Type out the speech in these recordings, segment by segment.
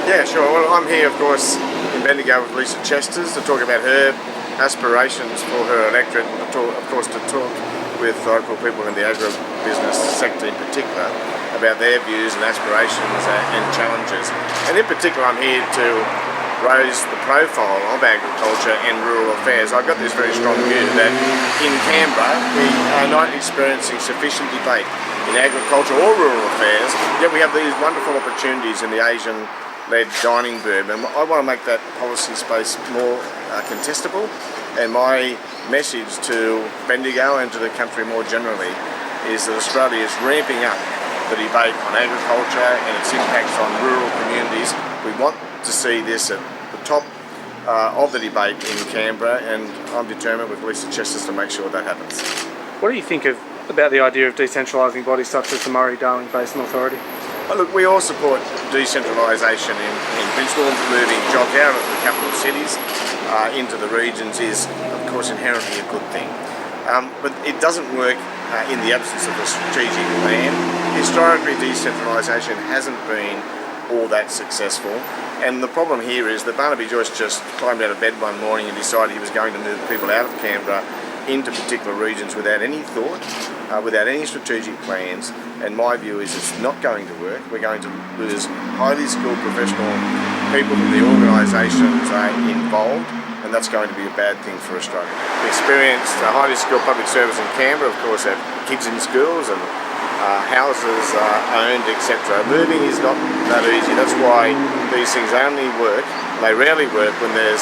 Yeah, sure. Well, I'm here, of course, in Bendigo with Lisa Chesters to talk about her aspirations for her electorate, of course, to talk with local people in the agribusiness sector in particular about their views and aspirations and challenges. And in particular, I'm here to raise the profile of agriculture and rural affairs. I've got this very strong view that in Canberra we are not experiencing sufficient debate in agriculture or rural affairs, yet we have these wonderful opportunities in the Asian-led dining boom, and I want to make that policy space more contestable. And my message to Bendigo and to the country more generally is that Australia is ramping up the debate on agriculture and its impacts on rural communities. We want to see this at the top of the debate in Canberra, and I'm determined with Lisa Chesters to make sure that happens. What do you think about the idea of decentralising bodies such as the Murray-Darling Basin Authority? Well, look, we all support decentralisation in principle. Moving jobs out of the capital cities into the regions is, of course, inherently a good thing. But it doesn't work in the absence of a strategic plan. Historically, decentralisation hasn't been all that successful, and the problem here is that Barnaby Joyce just climbed out of bed one morning and decided he was going to move people out of Canberra into particular regions without any thought, without any strategic plans, and my view is it's not going to work. We're going to lose highly skilled professional people from the organisations involved, and that's going to be a bad thing for Australia. We experienced highly skilled public service in Canberra, of course, have kids in schools and houses owned, etc. Moving is not that easy. That's why these things only work, they rarely work when there's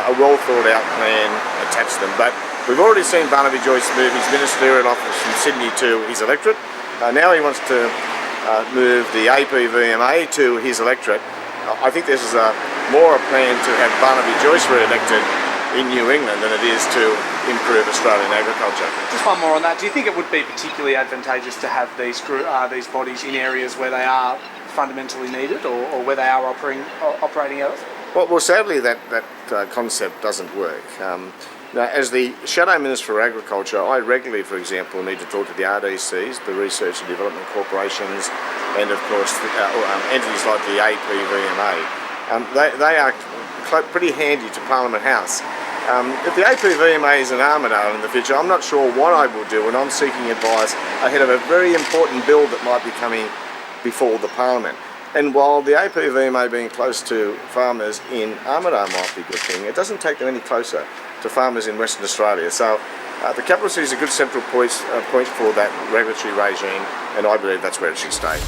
a well thought out plan attached to them. But we've already seen Barnaby Joyce move his ministerial office from Sydney to his electorate. Now he wants to move the APVMA to his electorate. I think this is more a plan to have Barnaby Joyce re-elected in New England than it is to improve Australian agriculture. Just one more on that. Do you think it would be particularly advantageous to have these bodies in areas where they are fundamentally needed, or where they are operating out of? Well, sadly, that concept doesn't work. Now, as the Shadow Minister for Agriculture, I regularly, for example, need to talk to the RDCs, the Research and Development Corporations, and of course entities like the APVMA. They are pretty handy to Parliament House. If the APVMA is in Armidale in the future, I'm not sure what I will do when I'm seeking advice ahead of a very important bill that might be coming before the Parliament. And while the APVMA being close to farmers in Armidale might be a good thing, it doesn't take them any closer to farmers in Western Australia. So the capital city is a good central point for that regulatory regime, and I believe that's where it should stay.